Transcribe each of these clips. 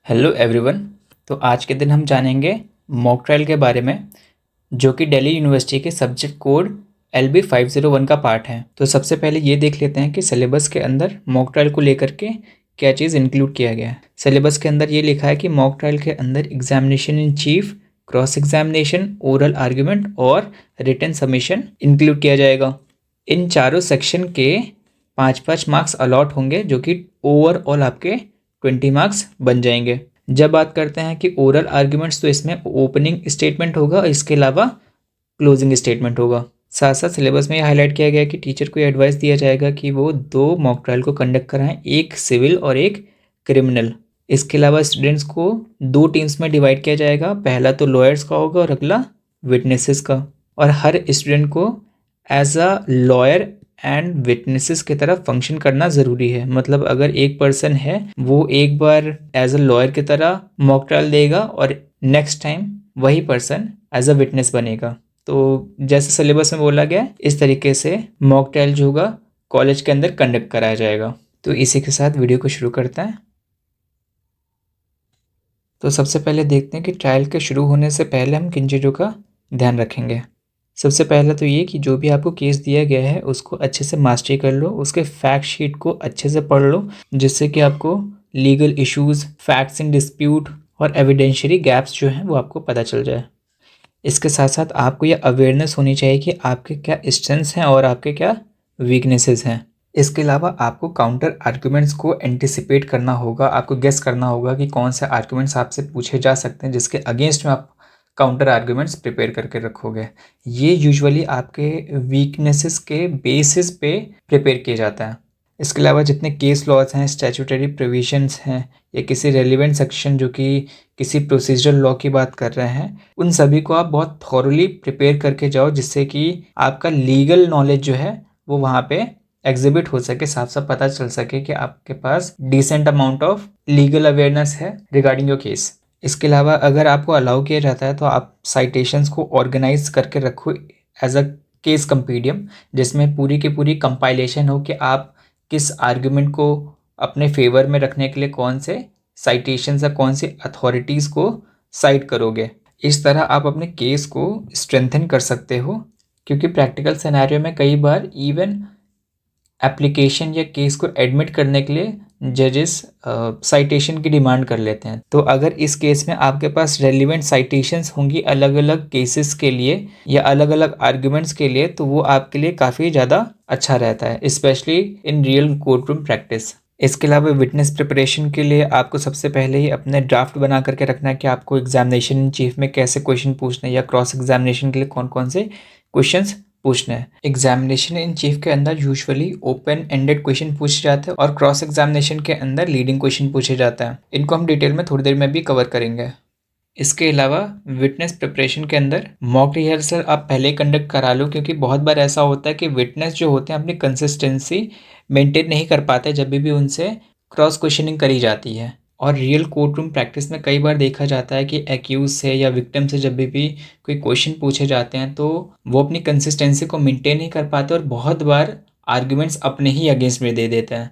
Hello everyone. तो आज के दिन हम जानेंगे मॉक ट्रायल के बारे में, जो कि दिल्ली यूनिवर्सिटी के सब्जेक्ट कोड LB501 का पार्ट है। तो सबसे पहले ये देख लेते हैं कि सिलेबस के अंदर मॉक ट्रायल को लेकर के क्या चीज़ इंक्लूड किया गया है। सिलेबस के अंदर ये लिखा है कि मॉक ट्रायल के अंदर examination in chief, cross examination, oral argument और रिटन सबमिशन इंक्लूड किया जाएगा। इन चारों सेक्शन के 5-5 मार्क्स अलॉट होंगे, जो कि ओवरऑल आपके 20 मार्क्स बन जाएंगे। जब बात करते हैं कि ओरल आर्ग्यूमेंट्स, तो इसमें ओपनिंग स्टेटमेंट होगा और इसके अलावा क्लोजिंग स्टेटमेंट होगा। साथ साथ सिलेबस में ये हाईलाइट किया गया है कि टीचर को एडवाइस दिया जाएगा कि वो 2 मॉक ट्रायल को कंडक्ट कराएं, एक सिविल और एक क्रिमिनल। इसके अलावा स्टूडेंट्स को 2 टीम्स में डिवाइड किया जाएगा, पहला तो लॉयर्स का होगा और अगला विटनेसेस का। और हर स्टूडेंट को as a lawyer and witnesses की तरह फंक्शन करना ज़रूरी है। मतलब अगर एक पर्सन है, वो एक बार एज अ लॉयर की तरह मॉक ट्रायल देगा और नेक्स्ट टाइम वही पर्सन एज अ विटनेस बनेगा। तो जैसे सिलेबस में बोला गया, इस तरीके से मॉक ट्रायल जो होगा कॉलेज के अंदर कंडक्ट कराया जाएगा। तो इसी के साथ वीडियो को शुरू करते हैं। तो सबसे पहले देखते हैं कि ट्रायल के शुरू होने से पहले हम किन चीज़ों का ध्यान रखेंगे। सबसे पहला तो ये कि जो भी आपको केस दिया गया है उसको अच्छे से मास्टरी कर लो, उसके फैक्ट शीट को अच्छे से पढ़ लो, जिससे कि आपको legal issues, facts in dispute और एविडेंशियरी गैप्स जो हैं वो आपको पता चल जाए। इसके साथ साथ आपको ये अवेयरनेस होनी चाहिए कि आपके क्या स्ट्रेंथ्स हैं और आपके क्या वीकनेसेस हैं। इसके अलावा आपको काउंटर आर्ग्यूमेंट्स को एंटिसिपेट करना होगा, आपको गेस करना होगा कि कौन से आर्ग्यूमेंट्स आपसे पूछे जा सकते हैं, जिसके अगेंस्ट में आप काउंटर आर्ग्यूमेंट्स प्रिपेयर करके रखोगे। ये यूजुअली आपके वीकनेसेस के बेसिस पे प्रिपेयर किया जाता है। इसके अलावा जितने केस लॉज हैं, स्टैट्यूटरी प्रोविजंस हैं या किसी रेलिवेंट सेक्शन जो कि किसी प्रोसीजरल लॉ की बात कर रहे हैं, उन सभी को आप बहुत थॉरली प्रिपेयर करके जाओ, जिससे कि आपका लीगल नॉलेज जो है वो वहाँ पे एग्जिबिट हो सके, साफ साफ पता चल सके कि आपके पास decent amount of legal awareness है रिगार्डिंग योर केस। इसके अलावा अगर आपको अलाउ किया जाता है तो आप साइटेशंस को ऑर्गेनाइज करके रखो एज अ केस कंपीडियम, जिसमें पूरी की पूरी कंपाइलेशन हो कि आप किस आर्ग्यूमेंट को अपने फेवर में रखने के लिए कौन से साइटेशंस या कौन सी अथॉरिटीज़ को साइट करोगे। इस तरह आप अपने केस को स्ट्रेंथन कर सकते हो, क्योंकि प्रैक्टिकल सिनेरियो में कई बार इवन एप्लीकेशन या केस को एडमिट करने के लिए जजेस साइटेशन की डिमांड कर लेते हैं। तो अगर इस केस में आपके पास रेलिवेंट साइटेशंस होंगी अलग अलग केसेस के लिए या अलग अलग आर्ग्यूमेंट्स के लिए, तो वो आपके लिए काफ़ी ज़्यादा अच्छा रहता है, specially in real court room practice. इसके अलावा विटनेस प्रिपरेशन के लिए आपको सबसे पहले ही अपने ड्राफ्ट बना करके रखना है कि आपको एग्जामिनेशन इन चीफ में कैसे क्वेश्चन पूछने या क्रॉस एग्जामिनेशन के लिए कौन कौन से क्वेश्चंस पूछना है। एग्जामिनेशन इन चीफ के अंदर यूजुअली ओपन एंडेड क्वेश्चन पूछे जाते हैं और क्रॉस एग्जामिनेशन के अंदर लीडिंग क्वेश्चन पूछे जाता है। इनको हम डिटेल में थोड़ी देर में भी कवर करेंगे। इसके अलावा विटनेस प्रिपरेशन के अंदर मॉक रिहर्सल आप पहले कंडक्ट करा लो, क्योंकि बहुत बार ऐसा होता है कि विटनेस जो होते हैं अपनी कंसिस्टेंसी मेंटेन नहीं कर पाते जब भी उनसे क्रॉस क्वेश्चनिंग करी जाती है। और रियल कोर्ट रूम प्रैक्टिस में कई बार देखा जाता है कि एक्यूज से या विक्टिम से जब भी कोई क्वेश्चन पूछे जाते हैं तो वो अपनी कंसिस्टेंसी को मेंटेन नहीं कर पाते और बहुत बार आर्ग्यूमेंट्स अपने ही अगेंस्ट में दे देते हैं।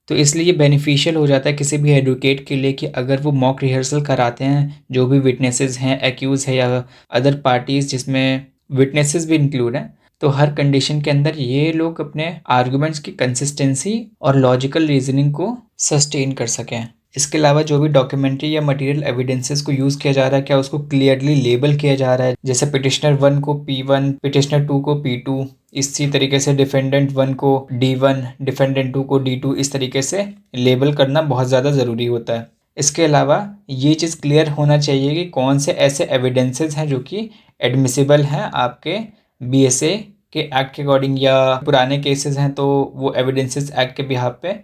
तो इसलिए ये बेनिफिशियल हो जाता है किसी भी एडवोकेट के लिए कि अगर वो मॉक रिहर्सल कराते हैं, जो भी विटनेसेस हैं, एक्यूज है या अदर पार्टीज जिसमें विटनेसेस भी इंक्लूड हैं, तो हर कंडीशन के अंदर ये लोग अपने आर्गुमेंट्स की कंसिस्टेंसी और लॉजिकल रीजनिंग को सस्टेन कर सकें। इसके अलावा जो भी डॉक्यूमेंट्री या मटेरियल एविडेंसेस को यूज़ किया जा रहा है, क्या उसको क्लियरली लेबल किया जा रहा है, जैसे पिटिशनर 1 को P1, पिटिशनर 2 को P2, इसी तरीके से डिफेंडेंट 1 को D1, डिफेंडेंट 2 को D2, इस तरीके से लेबल करना बहुत ज़्यादा ज़रूरी होता है। इसके अलावा ये चीज़ क्लियर होना चाहिए कि कौन से ऐसे एविडेंसेस हैं जो कि एडमिसिबल हैं आपके BSA के एक्ट के अकॉर्डिंग, या पुराने केसेस हैं तो वो एविडेंसेस एक्ट के बिहाफ पे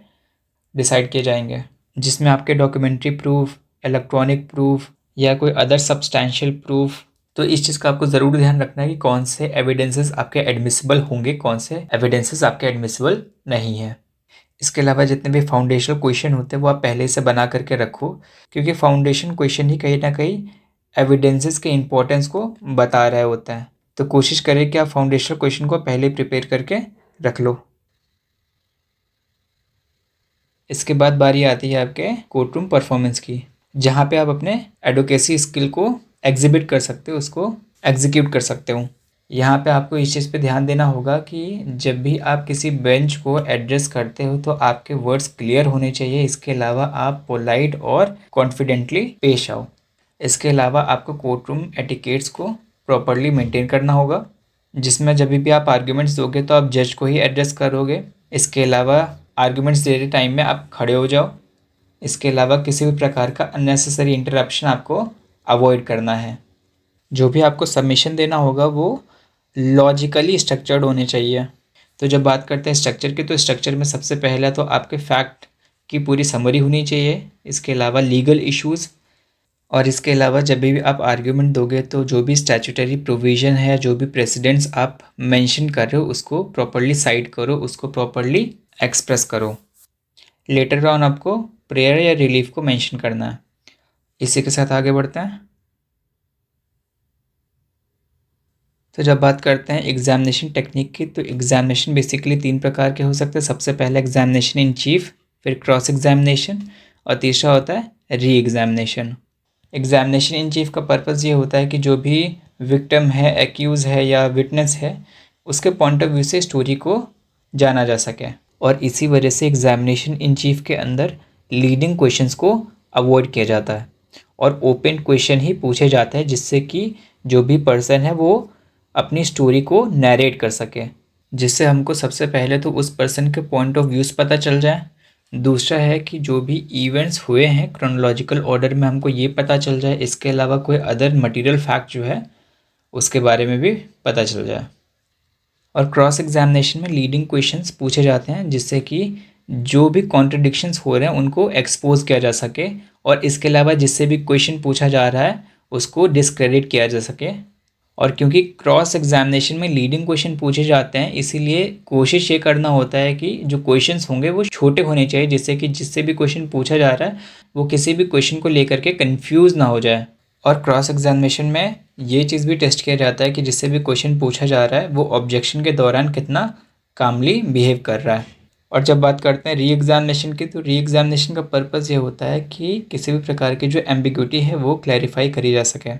डिसाइड किए जाएंगे, जिसमें आपके डॉक्यूमेंट्री प्रूफ, इलेक्ट्रॉनिक प्रूफ या कोई अदर सब्सटैंशियल प्रूफ। तो इस चीज़ का आपको ज़रूर ध्यान रखना है कि कौन से एविडेंसेस आपके एडमिसिबल होंगे, कौन से एविडेंसेस आपके एडमिसिबल नहीं है। इसके अलावा जितने भी फाउंडेशनल क्वेश्चन होते हैं वो आप पहले से बना करके रखो, क्योंकि फाउंडेशन क्वेश्चन ही कहीं ना कहीं एविडेंसेस के इंपॉर्टेंस को बता रहा होता है। तो कोशिश करें कि आप फाउंडेशनल क्वेश्चन को पहले प्रिपेयर करके रख लो। इसके बाद बारी आती है आपके कोर्ट रूम परफॉर्मेंस की। जहाँ पे आप अपने एडवोकेसी स्किल को एग्जिबिट कर सकते हो, उसको एग्जीक्यूट कर सकते हो। यहाँ पे आपको इस चीज़ पे ध्यान देना होगा कि जब भी आप किसी बेंच को एड्रेस करते हो तो आपके वर्ड्स क्लियर होने चाहिए। इसके अलावा आप पोलाइट और कॉन्फिडेंटली पेश आओ। इसके अलावा आपको कोर्ट रूम एटिकेट्स को प्रॉपरली मेंटेन करना होगा, जिसमें जब भी आप आर्ग्यूमेंट्स दोगे तो आप जज को ही एड्रेस करोगे। इसके अलावा आर्ग्यूमेंट्स देते टाइम में आप खड़े हो जाओ। इसके अलावा किसी भी प्रकार का अननेसेसरी इंटरप्शन आपको अवॉइड करना है। जो भी आपको सबमिशन देना होगा वो लॉजिकली स्ट्रक्चर्ड होने चाहिए। तो जब बात करते हैं स्ट्रक्चर की, तो स्ट्रक्चर में सबसे पहला तो आपके फैक्ट की पूरी समरी होनी चाहिए। इसके अलावा लीगल इश्यूज़, और इसके अलावा जब भी आप आर्ग्यूमेंट दोगे तो जो भी स्टैट्यूटरी प्रोविज़न है, जो भी प्रेसिडेंट्स आप मेंशन कर रहे हो उसको प्रॉपरली साइट करो, उसको प्रॉपरली एक्सप्रेस करो। लेटर ऑन आपको प्रेयर या रिलीफ को मेंशन करना है। इसी के साथ आगे बढ़ते हैं। तो जब बात करते हैं एग्जामिनेशन टेक्निक की, तो एग्जामिनेशन बेसिकली 3 प्रकार के हो सकते हैं। सबसे पहले एग्जामिनेशन इन चीफ, फिर क्रॉस एग्जामिनेशन, और तीसरा होता है re examination. Examination in chief का पर्पज़ ये होता है कि जो भी विक्टिम है, एक्यूज़ है या विटनेस है, उसके पॉइंट ऑफ व्यू से स्टोरी को जाना जा सके। और इसी वजह से एग्जामिनेशन इन चीफ के अंदर लीडिंग क्वेश्चंस को अवॉइड किया जाता है और ओपन क्वेश्चन ही पूछे जाते हैं, जिससे कि जो भी पर्सन है वो अपनी स्टोरी को नैरेट कर सके, जिससे हमको सबसे पहले तो उस पर्सन के पॉइंट ऑफ व्यूज़ पता चल जाए। दूसरा है कि जो भी इवेंट्स हुए हैं क्रोनोलॉजिकल ऑर्डर में हमको ये पता चल जाए। इसके अलावा कोई अदर मटेरियल फैक्ट जो है उसके बारे में भी पता चल जाए। और क्रॉस एग्जामिनेशन में लीडिंग क्वेश्चंस पूछे जाते हैं, जिससे कि जो भी कॉन्ट्रडिक्शंस हो रहे हैं उनको एक्सपोज किया जा सके, और इसके अलावा जिससे भी क्वेश्चन पूछा जा रहा है उसको डिस्क्रेडिट किया जा सके। और क्योंकि क्रॉस एग्जामिनेशन में लीडिंग क्वेश्चन पूछे जाते हैं, इसीलिए कोशिश ये करना होता है कि जो क्वेश्चंस होंगे वो छोटे होने चाहिए, जिससे कि जिससे भी क्वेश्चन पूछा जा रहा है वो किसी भी क्वेश्चन को लेकर के कंफ्यूज ना हो जाए। और क्रॉस एग्जामिनेशन में ये चीज़ भी टेस्ट किया जाता है कि जिससे भी क्वेश्चन पूछा जा रहा है वो ऑब्जेक्शन के दौरान कितना कामली बिहेव कर रहा है। और जब बात करते हैं री एग्जामिनेशन की, तो री एग्जामिनेशन का पर्पज़ ये होता है कि किसी भी प्रकार की जो एम्बिग्विटी है वो क्लैरिफाई करी जा सके।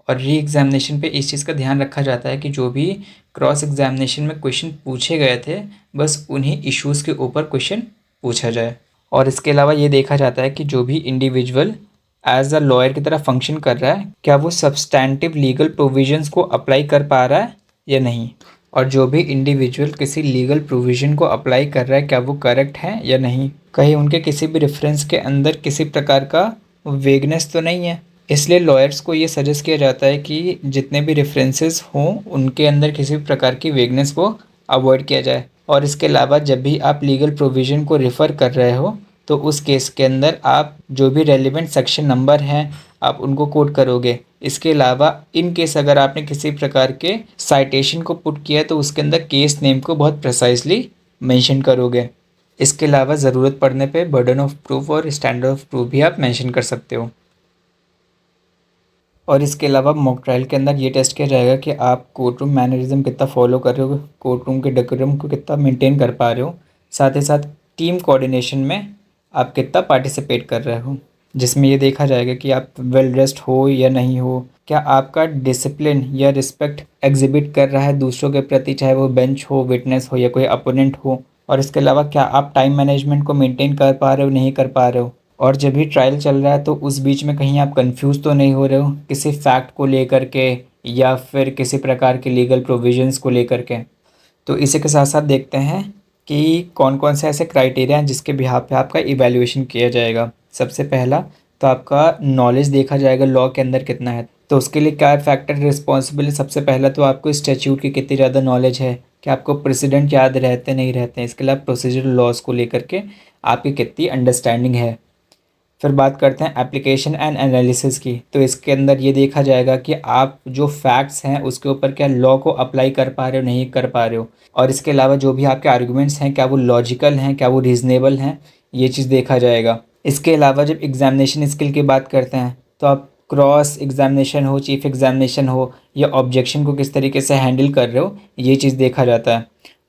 और री एग्जामिनेशन पे इस चीज़ का ध्यान रखा जाता है कि जो भी क्रॉस एग्जामिनेशन में क्वेश्चन पूछे गए थे बस उन्हीं इश्यूज़ के ऊपर क्वेश्चन पूछा जाए। और इसके अलावा ये देखा जाता है कि जो भी इंडिविजुअल एज अ लॉयर की तरह फंक्शन कर रहा है, क्या वो सब्सटैंटिव लीगल प्रोविजंस को अप्लाई कर पा रहा है या नहीं। और जो भी इंडिविजुअल किसी लीगल प्रोविज़न को अप्लाई कर रहा है, क्या वो करेक्ट है या नहीं। कहीं उनके किसी भी रेफरेंस के अंदर किसी प्रकार का वेगनेस तो नहीं है। इसलिए लॉयर्स को ये सजेस्ट किया जाता है कि जितने भी रेफरेंसेस हों उनके अंदर किसी भी प्रकार की वेगनेस को अवॉइड किया जाए। और इसके अलावा जब भी आप लीगल प्रोविज़न को रेफ़र कर रहे हो तो उस केस के अंदर आप जो भी रेलिवेंट सेक्शन नंबर हैं आप उनको कोट करोगे। इसके अलावा इन केस अगर आपने किसी प्रकार के साइटेशन को पुट किया है तो उसके अंदर केस नेम को बहुत प्रिसाइजली मेंशन करोगे। इसके अलावा ज़रूरत पड़ने पे बर्डन ऑफ प्रूफ और स्टैंडर्ड ऑफ प्रूफ भी आप मेंशन कर सकते हो। और इसके अलावा मॉक ट्रायल के अंदर ये टेस्ट किया जाएगा कि आप कोर्ट रूम मैनरिज्म कितना फॉलो कर रहे हो, कोर्ट रूम के डेकोरम को कितना मेंटेन कर पा रहे हो, साथ ही साथ टीम कोऑर्डिनेशन में आप कितना पार्टिसिपेट कर रहे हो, जिसमें ये देखा जाएगा कि आप वेल ड्रेस्ड हो या नहीं हो, क्या आपका डिसिप्लिन या रिस्पेक्ट एग्जिबिट कर रहा है दूसरों के प्रति, चाहे वो बेंच हो, विटनेस हो या कोई अपोनेंट हो। और इसके अलावा क्या आप टाइम मैनेजमेंट को मेंटेन कर पा रहे हो, नहीं कर पा रहे हो। और जब भी ट्रायल चल रहा है तो उस बीच में कहीं आप कंफ्यूज तो नहीं हो रहे हो किसी फैक्ट को लेकर के या फिर किसी प्रकार के लीगल प्रोविजंस को लेकर के। तो इसी के साथ साथ देखते हैं कि कौन कौन से ऐसे क्राइटेरिया हैं जिसके बिहाफ पे आपका इवैल्यूएशन किया जाएगा। सबसे पहला तो आपका नॉलेज देखा जाएगा, लॉ के अंदर कितना है। तो उसके लिए क्या फैक्टर रिस्पॉन्सिबल है। सबसे पहला तो आपको स्टैट्यूट की कितनी ज़्यादा नॉलेज है, कि आपको प्रेसिडेंट याद रहते नहीं रहते हैं। इसके अलावा प्रोसीजरल लॉज को लेकर के आपकी कितनी अंडरस्टैंडिंग है। फिर बात करते हैं एप्लीकेशन एंड एनालिसिस की। तो इसके अंदर ये देखा जाएगा कि आप जो फैक्ट्स हैं उसके ऊपर क्या लॉ को अप्लाई कर पा रहे हो, नहीं कर पा रहे हो। और इसके अलावा जो भी आपके आर्गुमेंट्स हैं क्या वो लॉजिकल हैं, क्या वो रीज़नेबल हैं, ये चीज़ देखा जाएगा। इसके अलावा जब एग्जामिनेशन स्किल की बात करते हैं तो आप क्रॉस एग्जामिनेशन हो, चीफ एग्जामिनेशन हो, या ऑब्जेक्शन को किस तरीके से हैंडल कर रहे हो, ये चीज़ देखा जाता है।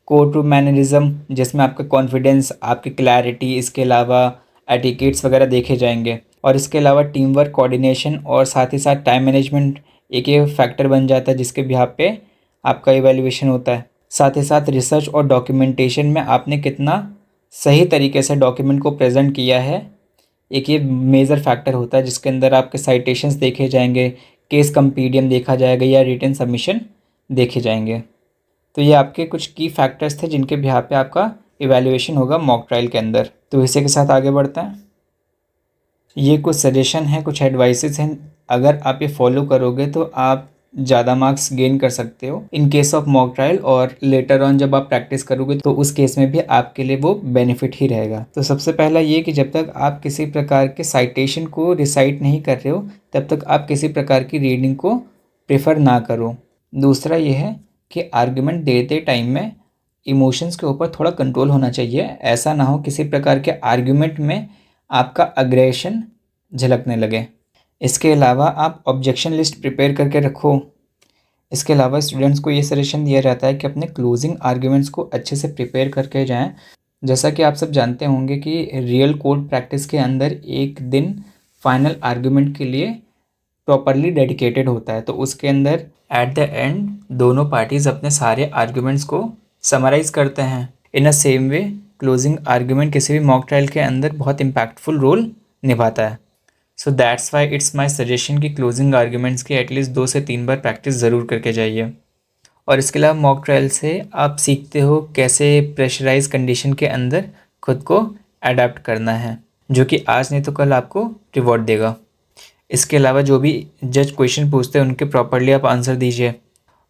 कोर्ट रूम मैनरिज्म, जिसमें आपका कॉन्फिडेंस, आपकी क्लैरिटी, इसके अलावा एटिकेट्स वगैरह देखे जाएंगे। और इसके अलावा टीम वर्क, कोऑर्डिनेशन और साथ ही साथ टाइम मैनेजमेंट एक ये फैक्टर बन जाता है जिसके बिहाफ पे आपका इवैल्यूएशन होता है। साथ ही साथ रिसर्च और डॉक्यूमेंटेशन में आपने कितना सही तरीके से डॉक्यूमेंट को प्रेजेंट किया है, एक ये मेजर फैक्टर होता है जिसके अंदर आपके साइटेशंस देखे जाएंगे, केस कंपीडियम देखा जाएगा या रिटन सबमिशन देखे जाएंगे। तो ये आपके कुछ की फैक्टर्स थे जिनके बिहाफ पे आपका इवैल्यूएशन होगा मॉक ट्रायल के अंदर। तो इसी के साथ आगे बढ़ते हैं। ये कुछ सजेशन है, कुछ एडवाइसेस हैं, अगर आप ये फॉलो करोगे तो आप ज़्यादा मार्क्स गेन कर सकते हो in case of mock trial, और लेटर ऑन जब आप प्रैक्टिस करोगे तो उस केस में भी आपके लिए वो बेनिफिट ही रहेगा। तो सबसे पहला ये कि जब तक आप किसी प्रकार के साइटेशन को रिसाइट नहीं कर रहे हो तब तक आप किसी प्रकार की रीडिंग को प्रेफर ना करो। दूसरा ये है कि आर्ग्यूमेंट देते टाइम में इमोशंस के ऊपर थोड़ा कंट्रोल होना चाहिए। ऐसा ना हो किसी प्रकार के आर्ग्यूमेंट में आपका अग्रेशन झलकने लगे। इसके अलावा आप ऑब्जेक्शन लिस्ट प्रिपेयर करके रखो। इसके अलावा स्टूडेंट्स को ये सजेशन दिया जाता है कि अपने क्लोजिंग आर्ग्यूमेंट्स को अच्छे से प्रिपेयर करके जाएं। जैसा कि आप सब जानते होंगे कि रियल कोर्ट प्रैक्टिस के अंदर एक दिन फाइनल आर्ग्यूमेंट के लिए प्रॉपरली डेडिकेटेड होता है। तो उसके अंदर एट द एंड दोनों पार्टीज़ अपने सारे आर्ग्यूमेंट्स को समराइज़ करते हैं। In a same way closing argument किसी भी मॉक ट्रायल के अंदर बहुत इम्पैक्टफुल रोल निभाता है। So that's why it's my suggestion कि क्लोजिंग आर्ग्यूमेंट्स की एटलीस्ट 2 से 3 बार प्रैक्टिस ज़रूर करके जाइए। और इसके अलावा मॉक ट्रायल से आप सीखते हो कैसे प्रेशराइज कंडीशन के अंदर खुद को अडेप्ट करना है, जो कि आज नहीं तो कल आपको रिवॉर्ड देगा। इसके अलावा जो भी जज क्वेश्चन पूछते हैं उनके प्रॉपरली आप आंसर दीजिए।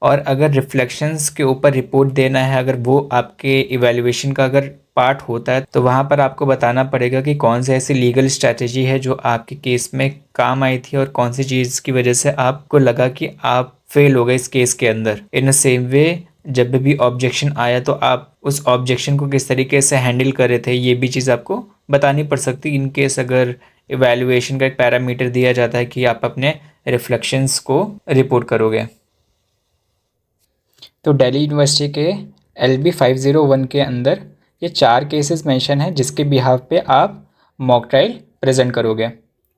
और अगर रिफ्लेक्शंस के ऊपर रिपोर्ट देना है, अगर वो आपके इवैल्यूएशन का अगर पार्ट होता है तो वहाँ पर आपको बताना पड़ेगा कि कौन सी ऐसी लीगल स्ट्रैटेजी है जो आपके केस में काम आई थी और कौन सी चीज़ की वजह से आपको लगा कि आप फेल हो गए इस केस के अंदर। इन द सेम वे जब भी ऑब्जेक्शन आया तो आप उस ऑब्जेक्शन को किस तरीके से हैंडल कर रहे थे, ये भी चीज़ आपको बतानी पड़ सकती है। इन केस अगर इवैल्यूएशन का एक पैरामीटर दिया जाता है कि आप अपने रिफ्लेक्शंस को रिपोर्ट करोगे। तो दिल्ली यूनिवर्सिटी के LB 501 के अंदर ये 4 केसेस मेंशन हैं जिसके बिहाफ पे आप मॉक ट्रायल प्रेजेंट करोगे।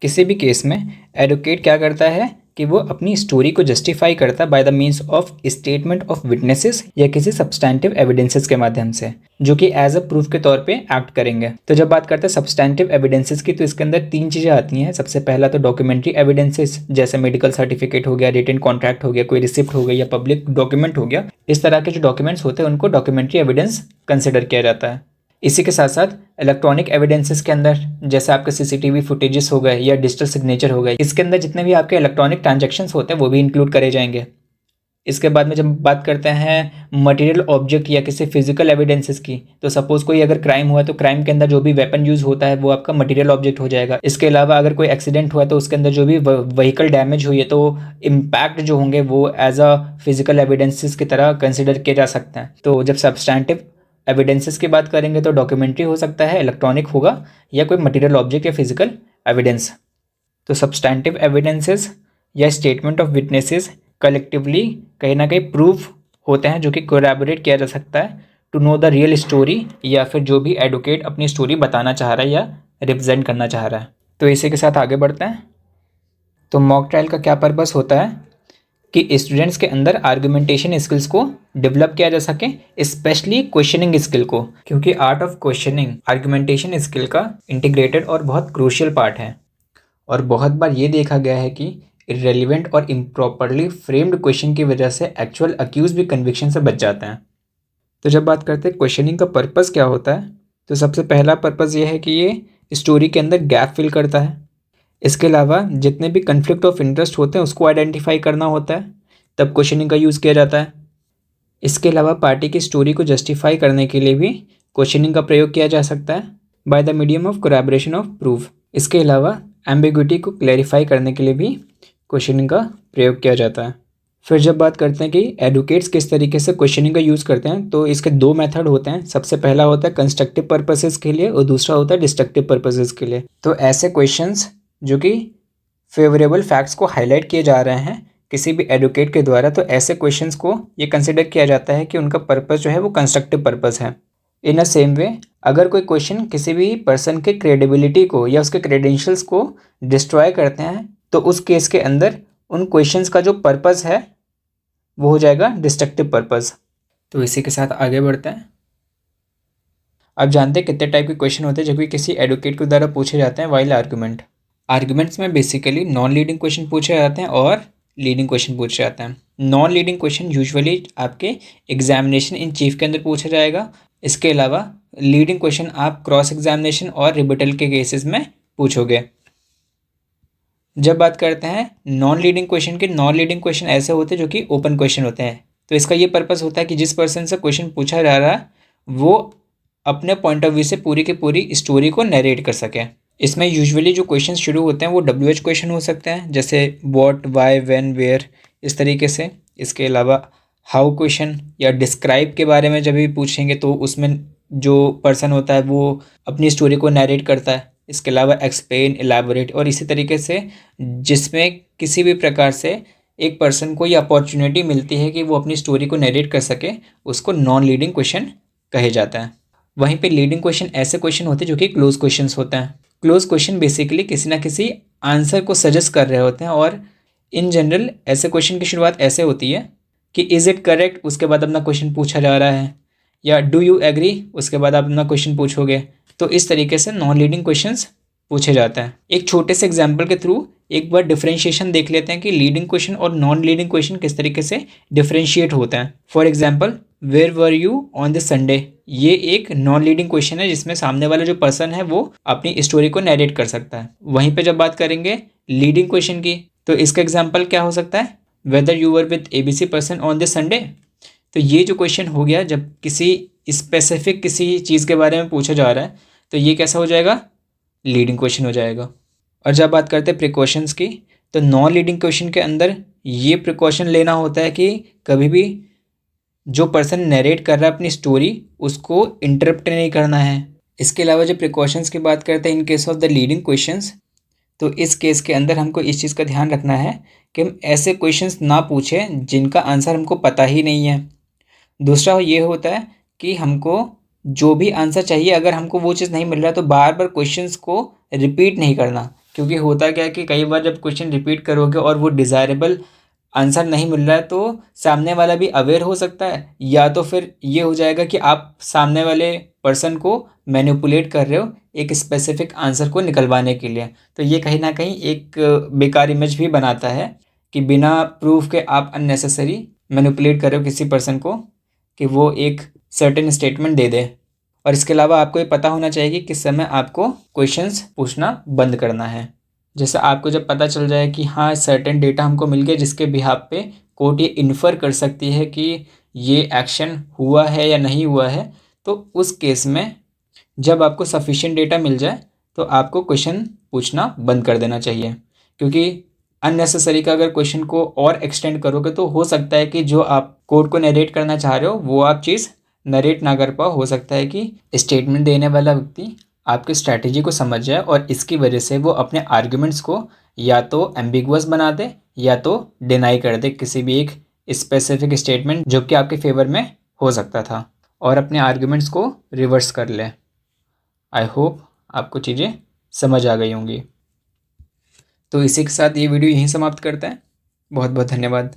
किसी भी केस में एडवोकेट क्या करता है कि वो अपनी स्टोरी को जस्टिफाई करता है by the means of statement of witnesses या किसी सब्सटैंटिव एविडेंसेस के माध्यम से, जो कि एज अ प्रूफ के तौर पे एक्ट करेंगे। तो जब बात करते हैं सब्सटैंटिव एविडेंसेस की तो इसके अंदर 3 चीज़ें आती हैं। सबसे पहला तो डॉक्यूमेंट्री एविडेंसेस, जैसे मेडिकल सर्टिफिकेट हो गया, रिटन कॉन्ट्रैक्ट हो गया, कोई रिसिप्ट हो गई या पब्लिक डॉक्यूमेंट हो गया। इस तरह के जो डॉक्यूमेंट्स होते हैं उनको डॉक्यूमेंट्री एविडेंस कंसिडर किया जाता है। इसी के साथ साथ इलेक्ट्रॉनिक एविडेंसेस के अंदर जैसे आपके CCTV फुटेजेस हो गए या डिजिटल सिग्नेचर हो गए, इसके अंदर जितने भी आपके इलेक्ट्रॉनिक ट्रांजैक्शंस होते हैं वो भी इंक्लूड करे जाएंगे। इसके बाद में जब बात करते हैं मटेरियल ऑब्जेक्ट या किसी फिजिकल एविडेंसेस की, तो सपोज कोई अगर क्राइम हुआ तो क्राइम के अंदर जो भी वेपन यूज होता है वो आपका मटेरियल ऑब्जेक्ट हो जाएगा। इसके अलावा अगर कोई एक्सीडेंट हुआ तो उसके अंदर जो भी व्हीकल डैमेज हुई है तो इम्पैक्ट जो होंगे वो एज अ फिजिकल एविडेंसेस की तरह कंसिडर किए जा सकते हैं। तो जब सब्सटैंटिव एविडेंसेस की बात करेंगे तो डॉक्यूमेंट्री हो सकता है, इलेक्ट्रॉनिक होगा या कोई मटेरियल ऑब्जेक्ट या फिजिकल एविडेंस। तो सब्सटैंटिव एविडेंसेस या स्टेटमेंट ऑफ विटनेसेस कलेक्टिवली कहीं ना कहीं प्रूफ होते हैं जो कि कोलैबोरेट किया जा सकता है to know the real story, या फिर जो भी एडवोकेट अपनी स्टोरी बताना चाह रहा है या रिप्रेजेंट करना चाह रहा है। तो इसी के साथ आगे बढ़ते हैं। तो मॉक ट्रायल का क्या पर्पस होता है कि स्टूडेंट्स के अंदर आर्गुमेंटेशन स्किल्स को डेवलप किया जा सके, स्पेशली क्वेश्चनिंग स्किल को, क्योंकि art of questioning argumentation skill का इंटीग्रेटेड और बहुत क्रूशियल पार्ट है। और बहुत बार ये देखा गया है कि इररेलेवेंट और इम्प्रॉपरली फ्रेम्ड क्वेश्चन की वजह से एक्चुअल अक्यूज भी कन्विक्शन से बच जाते हैं। तो जब बात करते हैं क्वेश्चनिंग का पर्पस क्या होता है, तो सबसे पहला पर्पस ये है कि ये स्टोरी के अंदर गैप फिल करता है। इसके अलावा जितने भी कन्फ्लिक्ट ऑफ इंटरेस्ट होते हैं उसको आइडेंटिफाई करना होता है, तब क्वेश्चनिंग का यूज़ किया जाता है। इसके अलावा पार्टी की स्टोरी को जस्टिफाई करने के लिए भी क्वेश्चनिंग का प्रयोग किया जा सकता है by the medium of collaboration of proof. इसके अलावा एम्बिग्विटी को क्लैरिफाई करने के लिए भी क्वेश्चनिंग का प्रयोग किया जाता है। फिर जब बात करते हैं कि एडवोकेट्स किस तरीके से क्वेश्चनिंग का यूज़ करते हैं, तो इसके 2 मेथड होते हैं। सबसे पहला होता है कंस्ट्रक्टिव पर्पसेस के लिए और दूसरा होता है डिस्ट्रक्टिव पर्पसेस के लिए। तो ऐसे क्वेश्चंस जो कि फेवरेबल फैक्ट्स को हाईलाइट किए जा रहे हैं किसी भी एडवोकेट के द्वारा, तो ऐसे क्वेश्चंस को ये कंसिडर किया जाता है कि उनका पर्पस जो है वो कंस्ट्रक्टिव पर्पस है। इन अ सेम वे, अगर कोई क्वेश्चन किसी भी पर्सन के क्रेडिबिलिटी को या उसके क्रेडेंशियल्स को डिस्ट्रॉय करते हैं तो उस केस के अंदर उन क्वेश्चंस का जो पर्पस है वो हो जाएगा डिस्ट्रक्टिव पर्पस। तो इसी के साथ आगे बढ़ते हैं। आप जानते हैं कितने टाइप के क्वेश्चन होते हैं जो कि किसी एडवोकेट के द्वारा पूछे जाते हैं वाइल आर्गुमेंट। आर्गुमेंट्स में बेसिकली नॉन लीडिंग क्वेश्चन पूछे जाते हैं और लीडिंग क्वेश्चन पूछे जाते हैं। नॉन लीडिंग क्वेश्चन यूजुअली आपके एग्जामिनेशन इन चीफ के अंदर पूछा जाएगा। इसके अलावा लीडिंग क्वेश्चन आप क्रॉस एग्जामिनेशन और रिबटल के केसेस में पूछोगे। जब बात करते हैं नॉन लीडिंग क्वेश्चन के, नॉन लीडिंग क्वेश्चन ऐसे होते हैं जो कि ओपन क्वेश्चन होते हैं। तो इसका ये पर्पस होता है कि जिस पर्सन से क्वेश्चन पूछा जा रहा है वो अपने पॉइंट ऑफ व्यू से पूरी की पूरी स्टोरी को नरेट कर सके। इसमें यूजुअली जो क्वेश्चन शुरू होते हैं वो WH क्वेश्चन हो सकते हैं, जैसे व्हाट, व्हाई, व्हेन, वेयर, इस तरीके से। इसके अलावा हाउ क्वेश्चन या डिस्क्राइब के बारे में जब भी पूछेंगे तो उसमें जो पर्सन होता है वो अपनी स्टोरी को नरेट करता है। इसके अलावा एक्सप्लेन, इलैबोरेट और इसी तरीके से जिसमें किसी भी प्रकार से एक पर्सन को ये अपॉर्चुनिटी मिलती है कि वो अपनी स्टोरी को नरेट कर सके, उसको नॉन लीडिंग क्वेश्चन कहे जाता है। वहीं पे लीडिंग क्वेश्चन ऐसे क्वेश्चन होते हैं जो कि क्लोज क्वेश्चंस होते हैं। क्लोज क्वेश्चन बेसिकली किसी ना किसी आंसर को सजेस्ट कर रहे होते हैं और इन जनरल ऐसे क्वेश्चन की शुरुआत ऐसे होती है कि इज़ इट करेक्ट, उसके बाद अपना क्वेश्चन पूछा जा रहा है, या डू यू एग्री, उसके बाद आप अपना क्वेश्चन पूछोगे। तो इस तरीके से नॉन लीडिंग क्वेश्चंस पूछे जाते हैं। एक छोटे से एग्जाम्पल के थ्रू एक बार डिफरेंशिएशन देख लेते हैं कि लीडिंग क्वेश्चन और नॉन लीडिंग क्वेश्चन किस तरीके से डिफरेंशिएट होते हैं। For example, where were you on the Sunday, ये एक नॉन लीडिंग क्वेश्चन है जिसमें सामने वाला जो पर्सन है वो अपनी स्टोरी को नरेट कर सकता है। वहीं पे जब बात करेंगे लीडिंग क्वेश्चन की तो इसका एग्जाम्पल क्या हो सकता है, whether you were with ABC person on the Sunday. तो ये जो क्वेश्चन हो गया जब किसी स्पेसिफिक किसी चीज़ के बारे में पूछा जा रहा है तो ये कैसा हो जाएगा, लीडिंग क्वेश्चन हो जाएगा। और जब बात करते हैं प्रिकॉशंस की तो नॉन लीडिंग क्वेश्चन के अंदर ये प्रिकॉशन लेना होता है कि कभी भी जो पर्सन नरेट कर रहा है अपनी स्टोरी उसको इंटरप्ट नहीं करना है। इसके अलावा जब प्रिकॉशंस की बात करते हैं in case of the leading questions, तो इस केस के अंदर हमको इस चीज़ का ध्यान रखना है कि हम ऐसे क्वेश्चंस ना पूछें जिनका आंसर हमको पता ही नहीं है। दूसरा ये होता है कि हमको जो भी आंसर चाहिए अगर हमको वो चीज़ नहीं मिल रहा है तो बार बार क्वेश्चंस को रिपीट नहीं करना, क्योंकि होता क्या है कि कई बार जब क्वेश्चन रिपीट करोगे और वो डिज़ायरेबल आंसर नहीं मिल रहा है तो सामने वाला भी अवेयर हो सकता है, या तो फिर ये हो जाएगा कि आप सामने वाले पर्सन को मैनिपुलेट कर रहे हो एक स्पेसिफिक आंसर को निकलवाने के लिए। तो ये कहीं ना कहीं एक बेकार इमेज भी बनाता है कि बिना प्रूफ के आप अननेसेसरी मैनिपुलेट कर रहे हो किसी पर्सन को कि वो एक सर्टेन स्टेटमेंट दे दे। और इसके अलावा आपको ये पता होना चाहिए कि किस समय आपको क्वेश्चंस पूछना बंद करना है। जैसे आपको जब पता चल जाए कि हाँ सर्टेन डेटा हमको मिल गया जिसके बिहाफ पे कोर्ट ये इन्फर कर सकती है कि ये एक्शन हुआ है या नहीं हुआ है, तो उस केस में जब आपको सफिशिएंट डेटा मिल जाए तो आपको क्वेश्चन पूछना बंद कर देना चाहिए। क्योंकि अननेसेसरी का अगर क्वेश्चन को और एक्सटेंड करोगे तो हो सकता है कि जो आप कोर्ट को नरेट करना चाह रहे हो वो आप चीज़ नरेट ना कर पाओ। हो सकता है कि स्टेटमेंट देने वाला व्यक्ति आपकी स्ट्रैटेजी को समझ जाए और इसकी वजह से वो अपने आर्ग्यूमेंट्स को या तो एम्बिगुअस बना दे या तो डिनाई कर दे किसी भी एक स्पेसिफिक स्टेटमेंट जो कि आपके फेवर में हो सकता था, और अपने आर्ग्यूमेंट्स को रिवर्स कर ले। आई होप आपको चीज़ें समझ आ गई होंगी। तो इसी के साथ ये वीडियो यहीं समाप्त करते हैं। बहुत बहुत धन्यवाद।